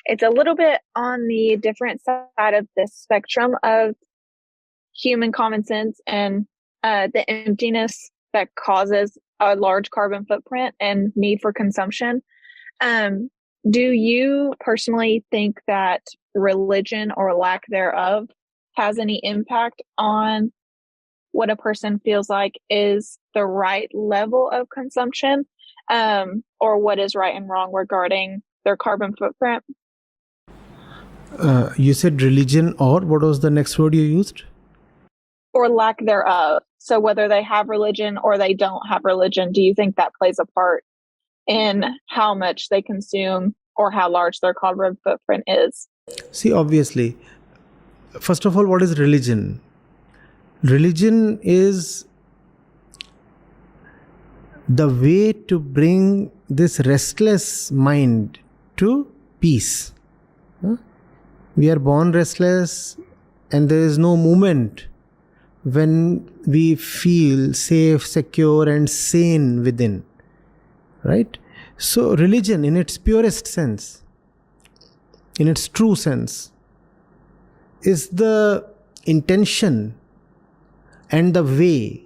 It's a little bit on the different side of the spectrum of human common sense and the emptiness that causes a large carbon footprint and need for consumption. Um, do you personally think that religion or lack thereof has any impact on what a person feels like is the right level of consumption, or what is right and wrong regarding their carbon footprint? You said religion, or what was the next word you used? Or lack thereof. So whether they have religion or they don't have religion, do you think that plays a part in how much they consume or how large their carbon footprint is? See, obviously, first of all, what is religion? Religion is the way to bring this restless mind to peace. We are born restless, and there is no movement when we feel safe, secure, and sane within. Right? So, religion, in its purest sense, in its true sense, is the intention and the way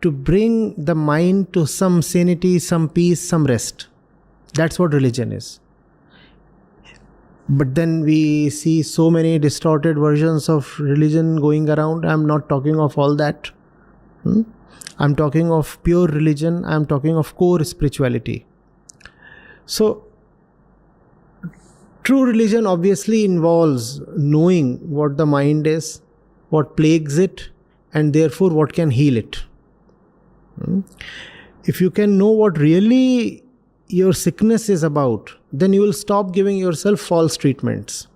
to bring the mind to some sanity, some peace, some rest. That's what religion is. But then we see so many distorted versions of religion going around. I'm not talking of all that. I'm talking of pure religion. I'm talking of core spirituality. So, true religion obviously involves knowing what the mind is, what plagues it, and therefore what can heal it. If you can know what really your sickness is about, then you will stop giving yourself false treatments.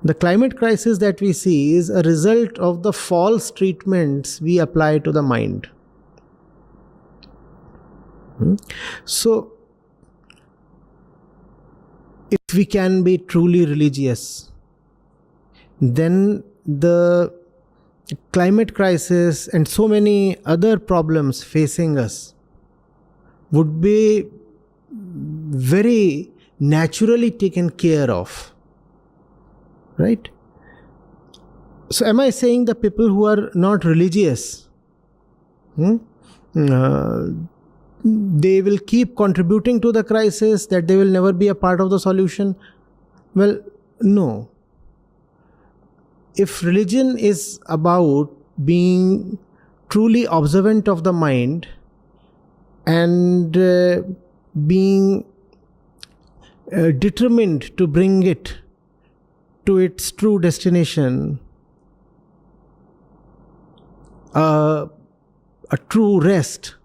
The climate crisis that we see is a result of the false treatments we apply to the mind. So, if we can be truly religious, then the climate crisis and so many other problems facing us would be very naturally taken care of. Right? So, am I saying the people who are not religious, they will keep contributing to the crisis, that they will never be a part of the solution? Well, no. If religion is about being truly observant of the mind and being determined to bring it to its true destination, a true rest,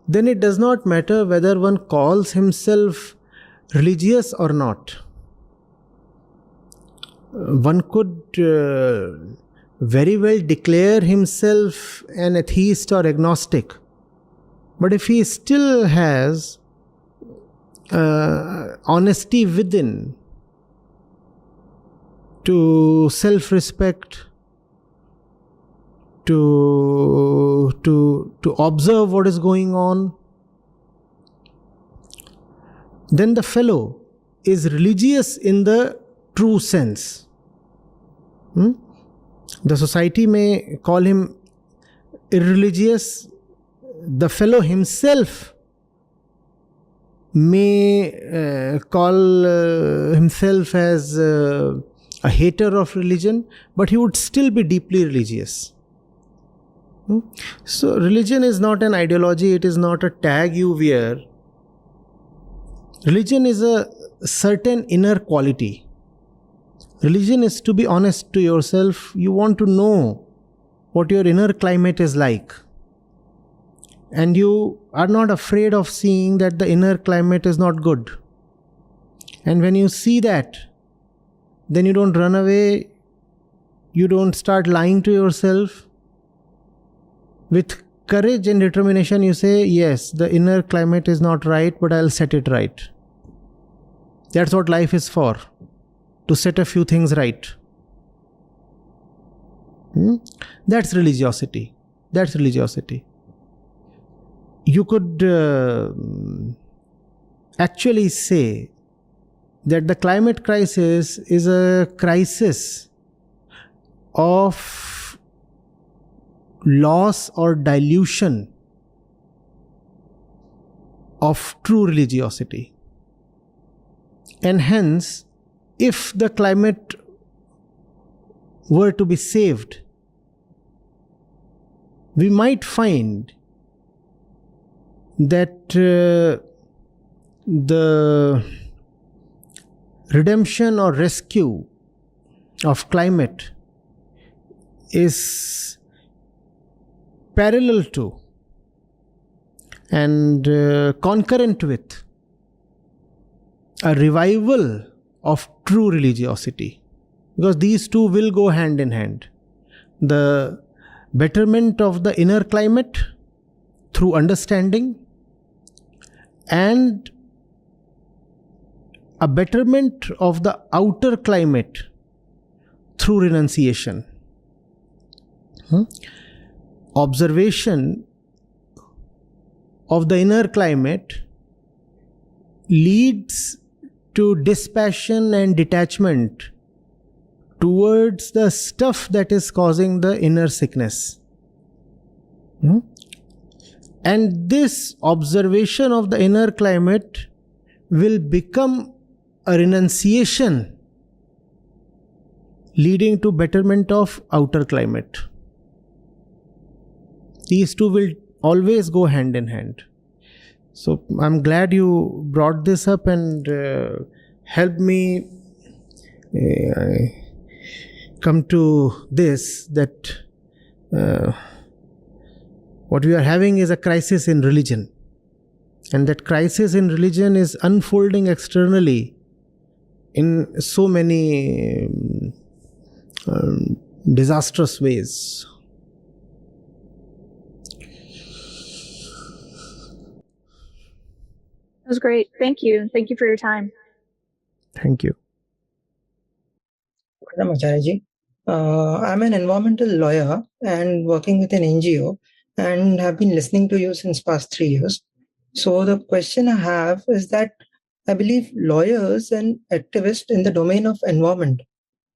then it does not matter whether one calls himself religious or not. One could very well declare himself an atheist or agnostic, but if he still has honesty within, to self-respect, to observe what is going on, then the fellow is religious in the true sense. The society may call him irreligious. The fellow himself may call himself as a hater of religion, but he would still be deeply religious. So, religion is not an ideology, it is not a tag you wear. Religion is a certain inner quality. Religion is to be honest to yourself. You want to know what your inner climate is like. And you are not afraid of seeing that the inner climate is not good. And when you see that, then you don't run away. You don't start lying to yourself. With courage and determination, you say, yes, the inner climate is not right, but I'll set it right. That's what life is for. To set a few things right. That's religiosity. That's religiosity. You could actually say that the climate crisis is a crisis of loss or dilution of true religiosity. And hence, if the climate were to be saved, we might find that the redemption or rescue of climate is parallel to and concurrent with a revival of true religiosity, because these two will go hand in hand. The betterment of the inner climate through understanding, and a betterment of the outer climate through renunciation. Observation of the inner climate leads to dispassion and detachment towards the stuff that is causing the inner sickness. And this observation of the inner climate will become a renunciation leading to betterment of outer climate. These two will always go hand in hand. So I'm glad you brought this up and helped me come to this, that what we are having is a crisis in religion, and that crisis in religion is unfolding externally in so many disastrous ways. That was great. Thank you. Thank you for your time. Thank you. Acharya ji. I'm an environmental lawyer and working with an NGO, and have been listening to you since past 3 years. So the question I have is that I believe lawyers and activists in the domain of environment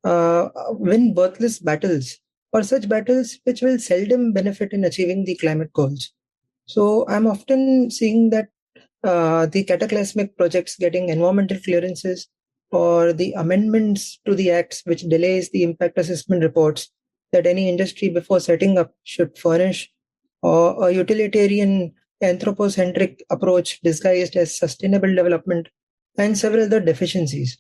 win birthless battles, or such battles which will seldom benefit in achieving the climate goals. So I'm often seeing that the cataclysmic projects getting environmental clearances, or the amendments to the acts which delays the impact assessment reports that any industry before setting up should furnish, or a utilitarian anthropocentric approach disguised as sustainable development, and several other deficiencies.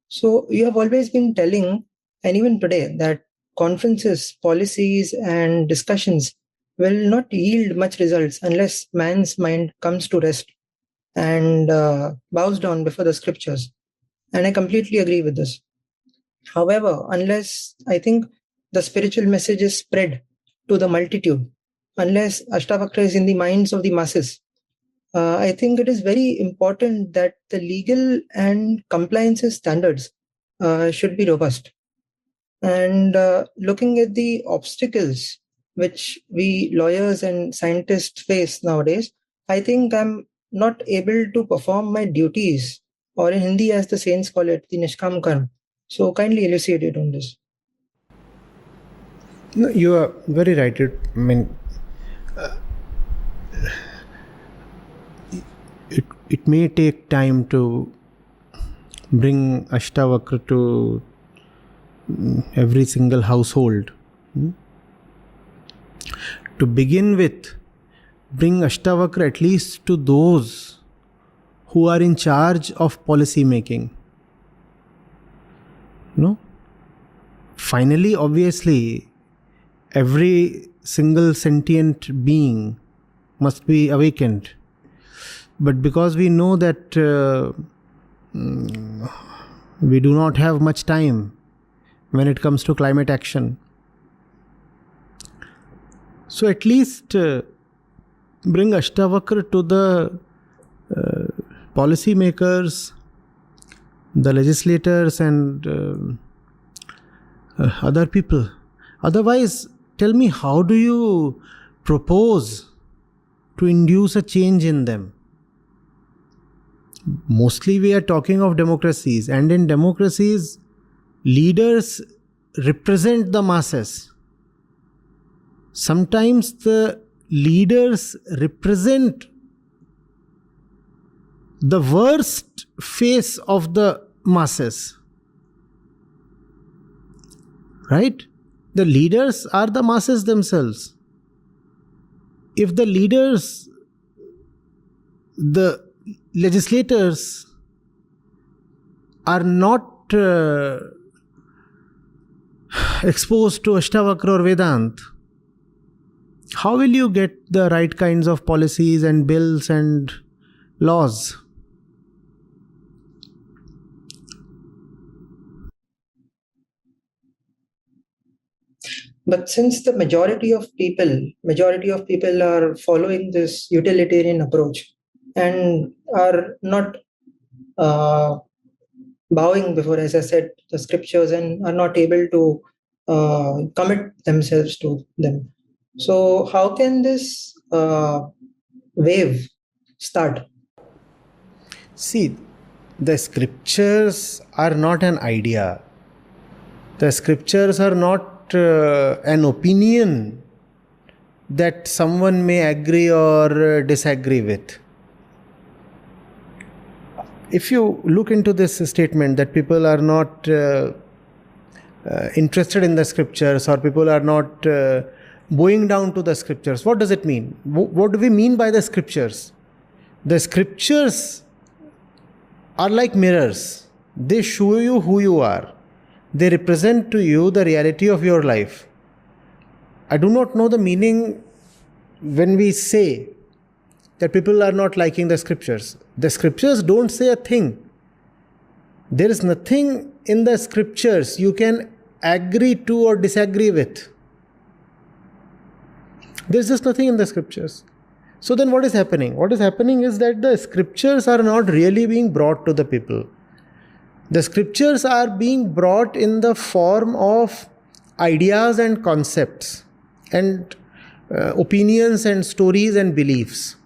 So you have always been telling, and even today, that conferences, policies, and discussions will not yield much results unless man's mind comes to rest and bows down before the scriptures. And I completely agree with this. However, unless I think the spiritual message is spread to the multitude, unless Ashtavakra is in the minds of the masses, I think it is very important that the legal and compliance standards should be robust. And looking at the obstacles which we lawyers and scientists face nowadays, I think I'm not able to perform my duties, or in Hindi as the saints call it, the Nishkam Karma. So kindly elucidate on this. No, you are very right. It may take time to bring Ashtavakra to every single household. To begin with, bring Ashtavakra at least to those who are in charge of policy making. Finally, obviously, every single sentient being must be awakened. But because we know that we do not have much time when it comes to climate action, so at least bring Ashtavakra to the policy makers, the legislators, and other people. Otherwise, tell me, how do you propose to induce a change in them? Mostly we are talking of democracies, and in democracies, leaders represent the masses. Sometimes the leaders represent the worst face of the masses. Right? The leaders are the masses themselves. If the leaders, the legislators are not exposed to Ashtavakra or Vedant, how will you get the right kinds of policies and bills and laws? But since the majority of people are following this utilitarian approach and are not uh, bowing before, as I said, the scriptures, and are not able to commit themselves to them. So how can this wave start? See, the scriptures are not an idea. The scriptures are not an opinion that someone may agree or disagree with. If you look into this statement that people are not interested in the scriptures, or people are not bowing down to the scriptures, what does it mean? What do we mean by the scriptures? The scriptures are like mirrors. They show you who you are. They represent to you the reality of your life. I do not know the meaning when we say that people are not liking the scriptures. The scriptures don't say a thing. There is nothing in the scriptures you can agree to or disagree with. There's just nothing in the scriptures. So then what is happening? What is happening is that the scriptures are not really being brought to the people. The scriptures are being brought in the form of ideas and concepts and opinions and stories and beliefs.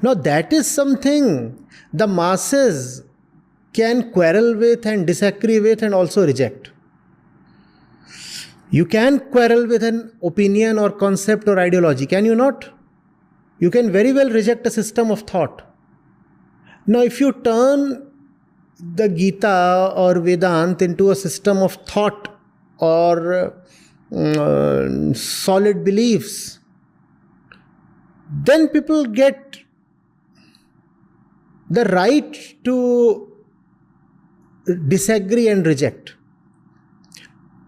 Now that is something the masses can quarrel with and disagree with and also reject. You can quarrel with an opinion or concept or ideology, can you not? You can very well reject a system of thought. Now if you turn the Gita or Vedant into a system of thought or solid beliefs, then people get the right to disagree and reject.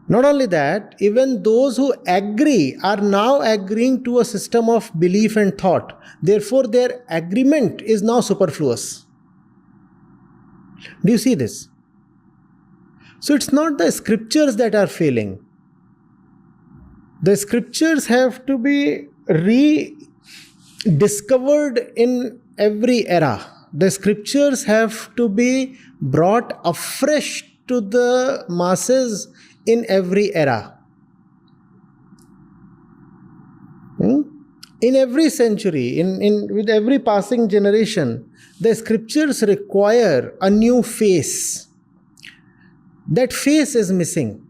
Not only that, even those who agree are now agreeing to a system of belief and thought. Therefore, their agreement is now superfluous. Do you see this? So it's not the scriptures that are failing. The scriptures have to be rediscovered in every era. The scriptures have to be brought afresh to the masses in every era. In every century, with every passing generation, the scriptures require a new face. That face is missing.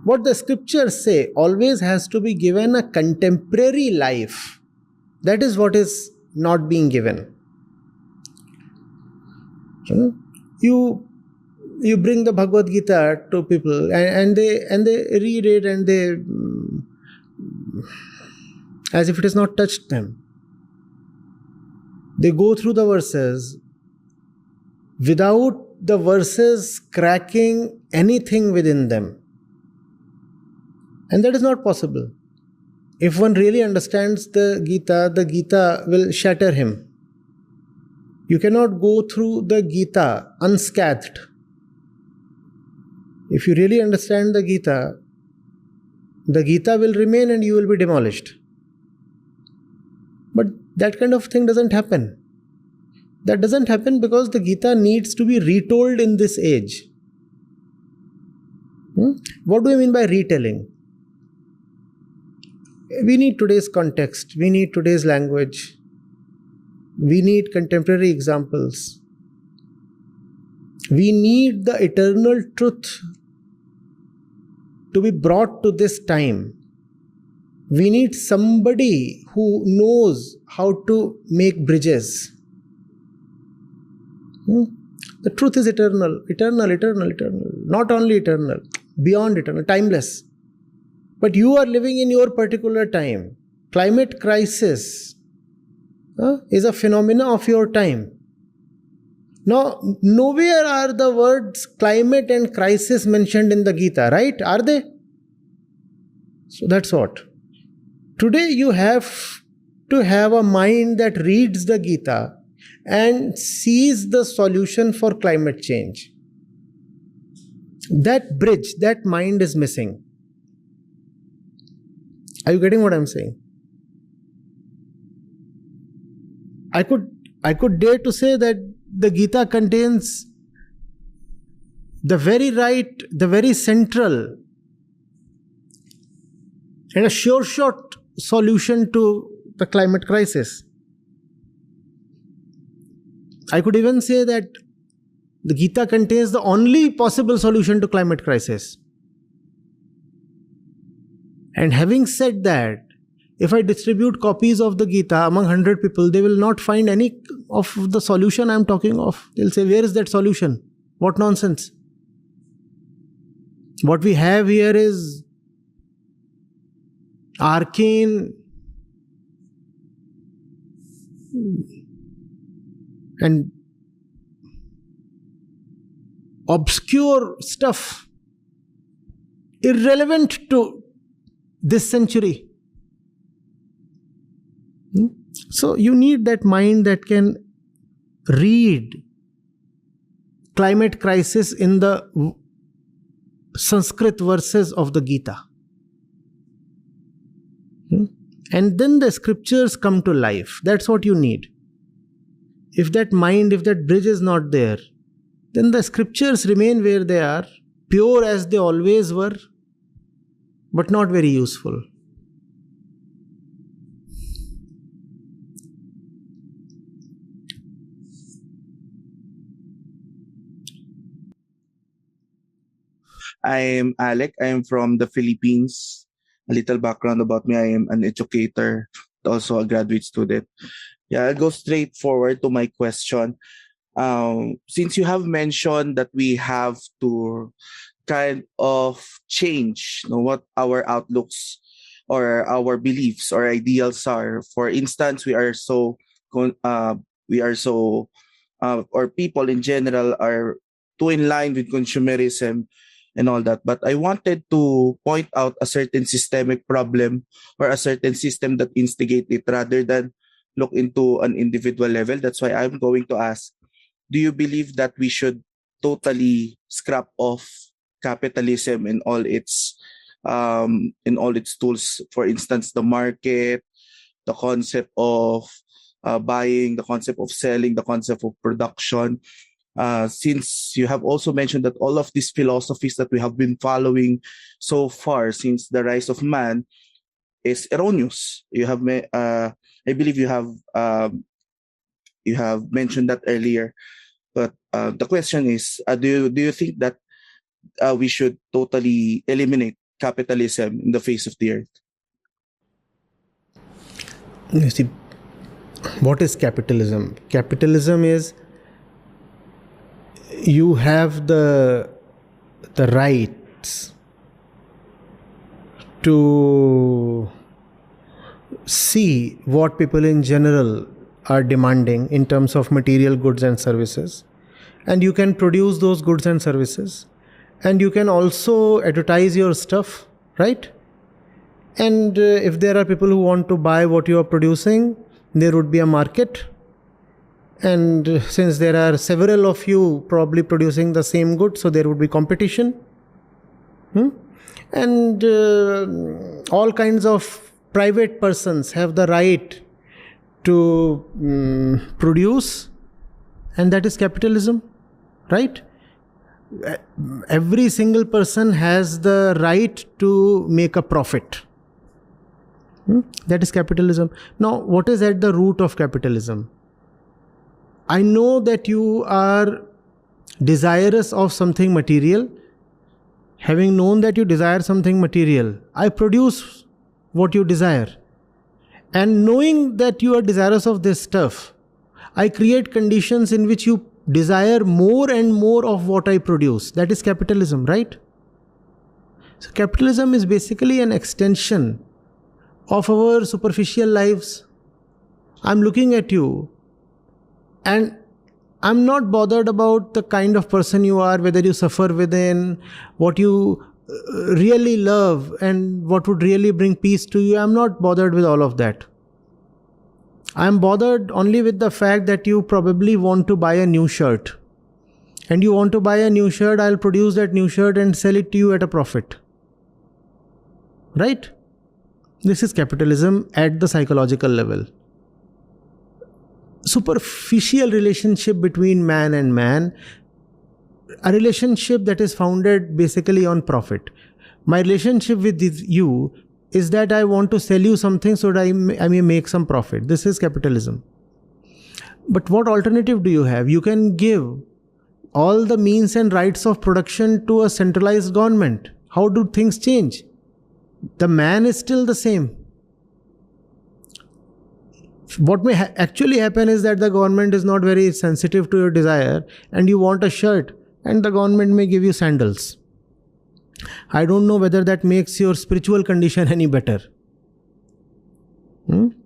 What the scriptures say always has to be given a contemporary life. That is what is not being given. You bring the Bhagavad Gita to people and they read it and they as if it has not touched them. They go through the verses without the verses cracking anything within them. And that is not possible. If one really understands the Gita will shatter him. You cannot go through the Gita unscathed. If you really understand the Gita will remain and you will be demolished. But that kind of thing doesn't happen. That doesn't happen because the Gita needs to be retold in this age. What do I mean by retelling? We need today's context, we need today's language, we need contemporary examples, we need the eternal truth to be brought to this time. We need somebody who knows how to make bridges. The truth is eternal, eternal, eternal, eternal. Not only eternal, beyond eternal, timeless. But you are living in your particular time. Climate crisis is a phenomena of your time. Now, nowhere are the words climate and crisis mentioned in the Gita, right? Are they? So that's what. Today you have to have a mind that reads the Gita and sees the solution for climate change. That bridge, that mind is missing. Are you getting what I'm saying? I could dare to say that the Gita contains the very right, the very central and a sure shot solution to the climate crisis. I could even say that the Gita contains the only possible solution to climate crisis. And having said that, if I distribute copies of the Gita among 100 people, they will not find any of the solution I am talking of. They'll say, where is that solution? What nonsense. What we have here is arcane and obscure stuff, irrelevant to this century. So you need that mind that can read climate crisis in the Sanskrit verses of the Gita. And then the scriptures come to life. That's what you need. If that mind, if that bridge is not there, then the scriptures remain where they are, pure as they always were, but not very useful. I'm Alec. I'm from the Philippines. A little background about me. I am an educator, also a graduate student. Yeah, I'll go straight forward to my question. Since you have mentioned that we have to kind of change, what our outlooks or our beliefs or ideals are. For instance, or people in general are too in line with consumerism and all that. But I wanted to point out a certain systemic problem or a certain system that instigate it rather than look into an individual level. That's why I'm going to ask, do you believe that we should totally scrap off capitalism in all its tools? For instance, the market, the concept of buying, the concept of selling, the concept of production. Since you have also mentioned that all of these philosophies that we have been following so far since the rise of man is erroneous. I believe you have mentioned that earlier. But the question is, do you think that we should totally eliminate capitalism in the face of the earth? You see, what is capitalism? Capitalism is you have the rights to see what people in general are demanding in terms of material goods and services, and you can produce those goods and services, and you can also advertise your stuff, right? And if there are people who want to buy what you are producing, there would be a market. And since there are several of you probably producing the same good, so there would be competition. And all kinds of private persons have the right to produce, and that is capitalism, right? Every single person has the right to make a profit. That is capitalism. Now, what is at the root of capitalism? I know that you are desirous of something material. Having known that you desire something material, I produce what you desire. And knowing that you are desirous of this stuff, I create conditions in which you desire more and more of what I produce. That is capitalism, right? So capitalism is basically an extension of our superficial lives. I'm looking at you and I'm not bothered about the kind of person you are, whether you suffer within, what you really love and what would really bring peace to you. I'm not bothered with all of that. I'm bothered only with the fact that you probably want to buy a new shirt. And you want to buy a new shirt, I'll produce that new shirt and sell it to you at a profit. Right? This is capitalism at the psychological level. Superficial relationship between man and man, a relationship that is founded basically on profit. My relationship with you is that I want to sell you something so that I may make some profit. This is capitalism. But what alternative do you have? You can give all the means and rights of production to a centralized government. How do things change? The man is still the same. What may actually happen is that the government is not very sensitive to your desire and you want a shirt and the government may give you sandals. I don't know whether that makes your spiritual condition any better. One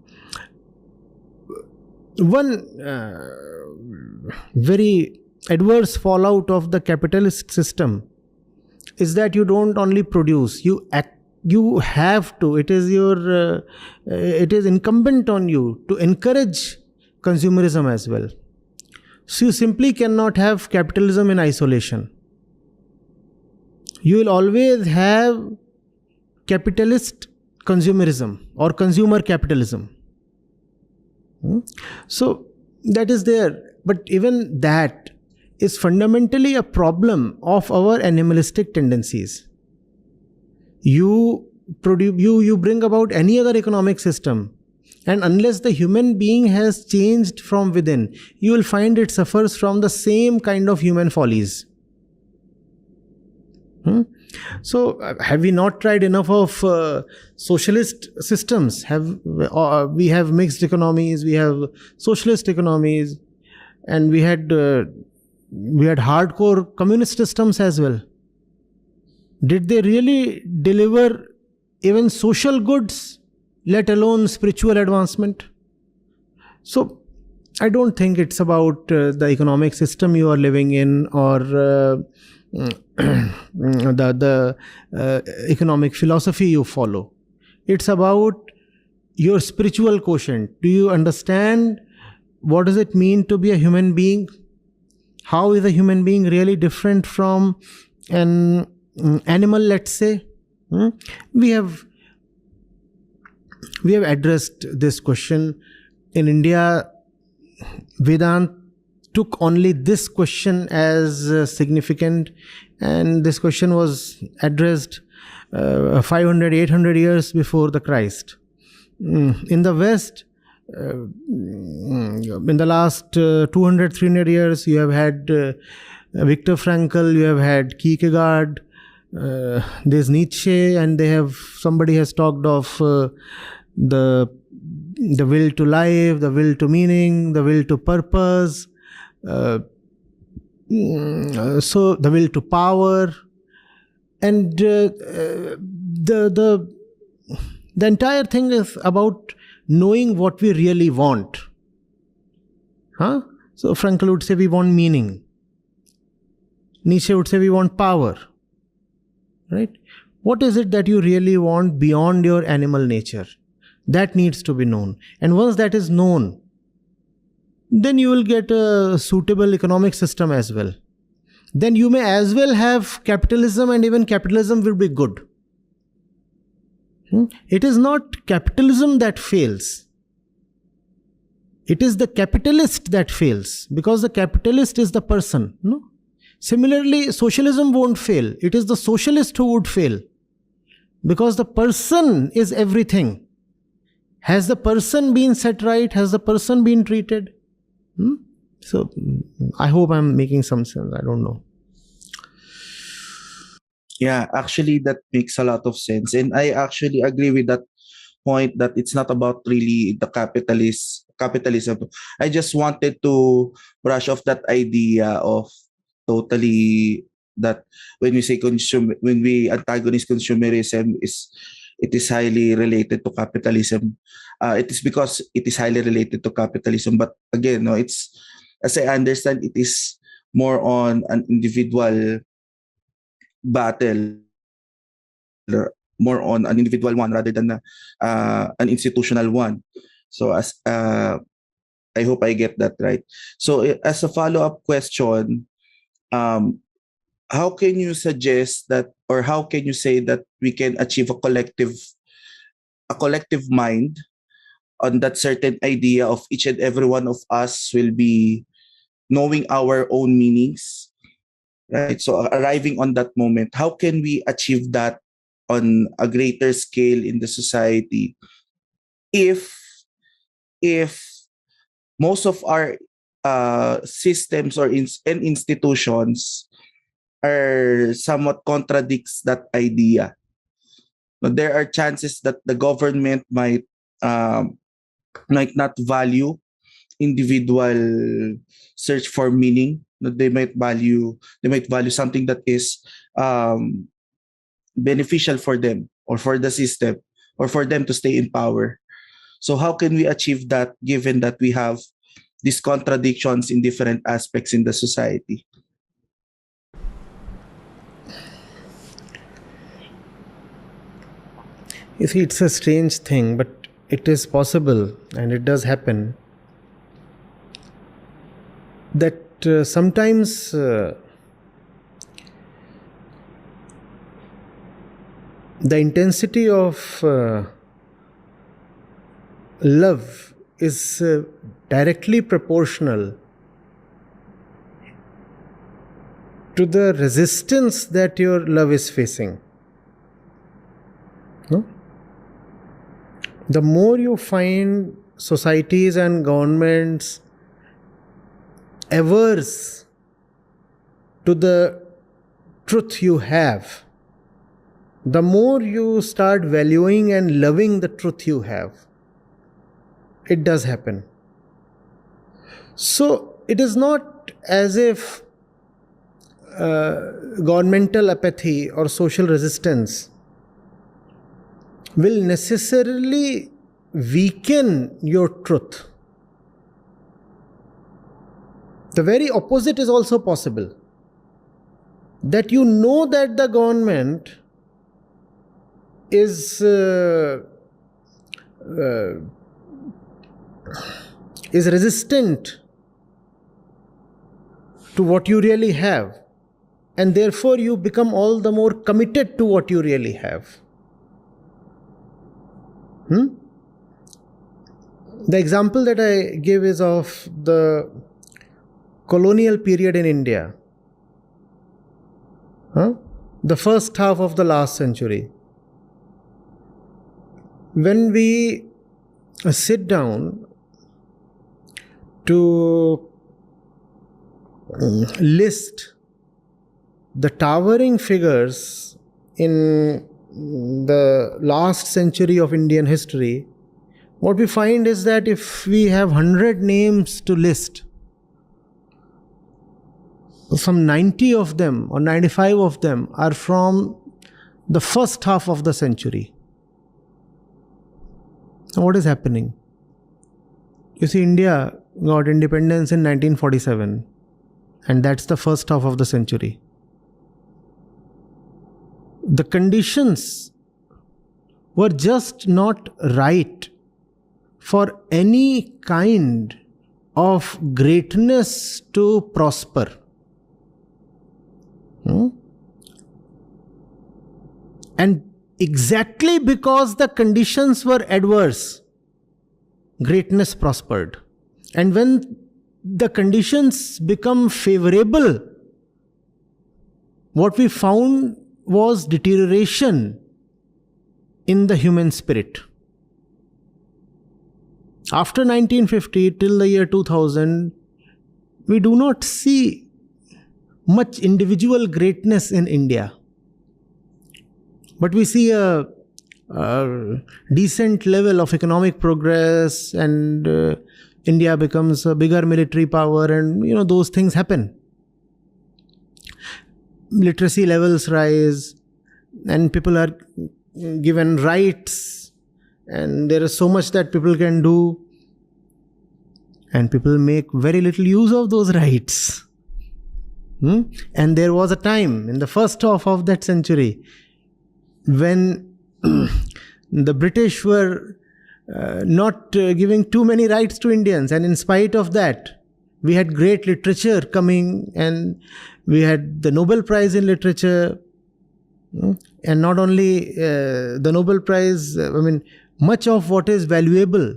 very adverse fallout of the capitalist system is that you don't only produce, you have to, it is incumbent on you to encourage consumerism as well. So you simply cannot have capitalism in isolation. You will always have capitalist consumerism or consumer capitalism. So that is there. But even that is fundamentally a problem of our animalistic tendencies. You bring about any other economic system, and unless the human being has changed from within, you will find it suffers from the same kind of human follies. So have we not tried enough of socialist systems? We have mixed economies, we have socialist economies, and we had hardcore communist systems as well. Did they really deliver even social goods, let alone spiritual advancement? So I don't think it's about the economic system you are living in or the economic philosophy you follow. It's about your spiritual quotient. Do you understand what does it mean to be a human being? How is a human being really different from an animal, let's say? We have addressed this question. In India, Vedanta took only this question as significant, and this question was addressed 500, 800 years before the Christ. In the West, in the last 200, 300 years, you have had Viktor Frankl, you have had Kierkegaard, there's Nietzsche, and somebody has talked of the will to life, the will to meaning, the will to purpose, so the will to power, and the entire thing is about knowing what we really want. So Frankl would say we want meaning. Nietzsche would say we want power. Right? What is it that you really want beyond your animal nature? That needs to be known. And once that is known, then you will get a suitable economic system as well. Then you may as well have capitalism, and even capitalism will be good. It is not capitalism that fails. It is the capitalist that fails, because the capitalist is the person. No? Similarly, socialism won't fail. It is the socialist who would fail, because the person is everything. Has the person been set right? Has the person been treated? So I hope I'm making some sense. I don't know. Yeah, actually, that makes a lot of sense. And I actually agree with that point that it's not about really the capitalism. I just wanted to brush off that idea of totally that when we say when we antagonize consumerism, it is highly related to capitalism. It is because it is highly related to capitalism. But again, no, it's, as I understand, it is more on an individual battle, more on an individual one rather than an institutional one. So as I hope I get that right. So as a follow-up question, um, how can you suggest that, or how can you say that we can achieve a collective mind on that certain idea of each and every one of us will be knowing our own meanings, right? So arriving on that moment, how can we achieve that on a greater scale in the society if if most of our systems and institutions are somewhat contradicts that idea? But there are chances that the government um, might not value individual search for meaning. That they might value something that is um, beneficial for them or for the system or for them to stay in power. So how can we achieve that given that we have these contradictions in different aspects in the society? You see, it's a strange thing, but it is possible and it does happen that sometimes the intensity of love is directly proportional to the resistance that your love is facing. No? The more you find societies and governments averse to the truth you have, the more you start valuing and loving the truth you have. It does happen. So it is not as if governmental apathy or social resistance will necessarily weaken your truth. The very opposite is also possible. That you know that the government is resistant to what you really have, and therefore you become all the more committed to what you really have. The example that I give is of the colonial period in India, the first half of the last century. When we sit down to list the towering figures in the last century of Indian history, what we find is that if we have 100 names to list, some 90 of them or 95 of them are from the first half of the century. So what is happening? You see, India got independence in 1947, and that's the first half of the century. The conditions were just not right for any kind of greatness to prosper. And exactly because the conditions were adverse, greatness prospered. And when the conditions become favorable, what we found was deterioration in the human spirit. After 1950 till the year 2000, we do not see much individual greatness in India. But we see a decent level of economic progress, and India becomes a bigger military power, and those things happen. Literacy levels rise, and people are given rights, and there is so much that people can do, and people make very little use of those rights. And there was a time in the first half of that century when the British were not giving too many rights to Indians, and in spite of that, we had great literature coming, and we had the Nobel Prize in Literature. And not only the Nobel Prize, much of what is valuable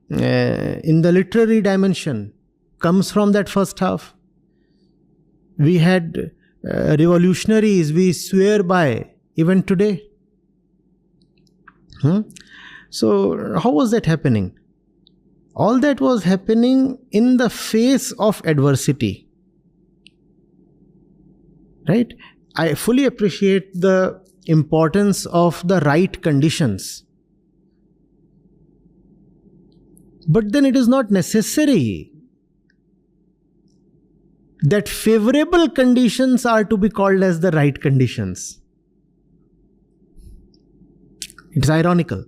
in the literary dimension comes from that first half. We had revolutionaries we swear by even today. So how was that happening? All that was happening in the face of adversity. Right? I fully appreciate the importance of the right conditions. But then it is not necessary that favorable conditions are to be called as the right conditions. It's ironical.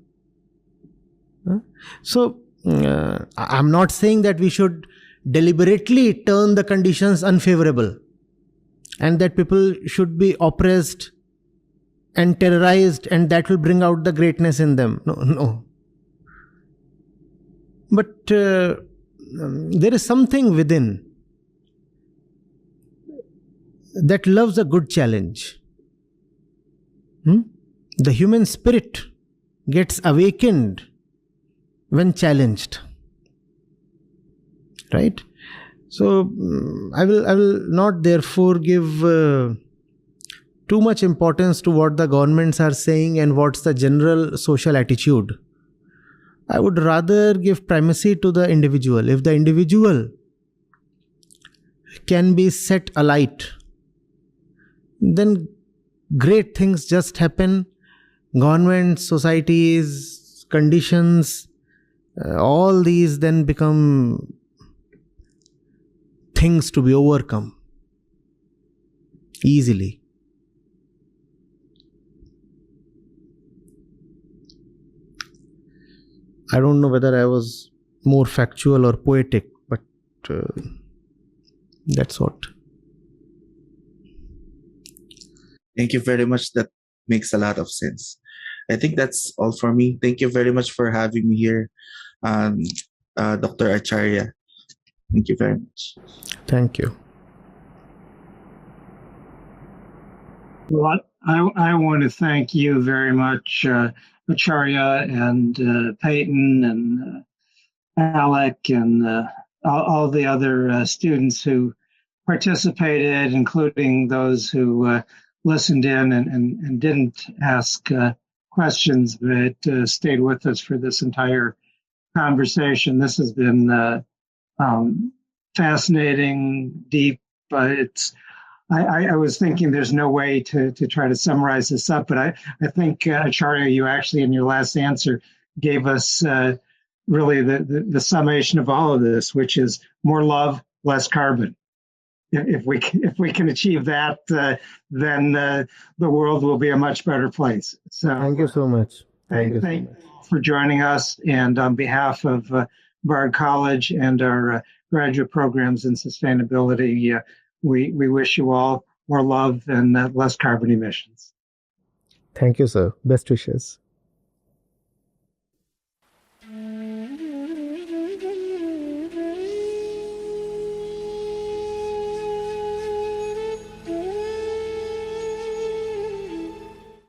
So, I'm not saying that we should deliberately turn the conditions unfavorable and that people should be oppressed and terrorized, and that will bring out the greatness in them. No. But there is something within that loves a good challenge. The human spirit gets awakened when challenged. Right? So I will not therefore give too much importance to what the governments are saying and what's the general social attitude. I would rather give primacy to the individual. If the individual can be set alight, then great things just happen. Governments, societies, conditions, all these then become things to be overcome easily. I don't know whether I was more factual or poetic, but that's what. Thank you very much. That makes a lot of sense. I think that's all for me. Thank you very much for having me here, Dr. Acharya. Thank you very much. Thank you. Well, I want to thank you very much, Acharya and Peyton and Alec and all the other students who participated, including those who listened in and didn't ask questions, but stayed with us for this entire conversation. This has been fascinating, deep. I was thinking there's no way to try to summarize this up, but I think, Acharya, you actually in your last answer gave us really the summation of all of this, which is more love, less carbon. If we can achieve that, then the world will be a much better place. So thank you so much. Thank you for joining us, and on behalf of Bard College and our graduate programs in sustainability, we wish you all more love and less carbon emissions. Thank you, sir. Best wishes.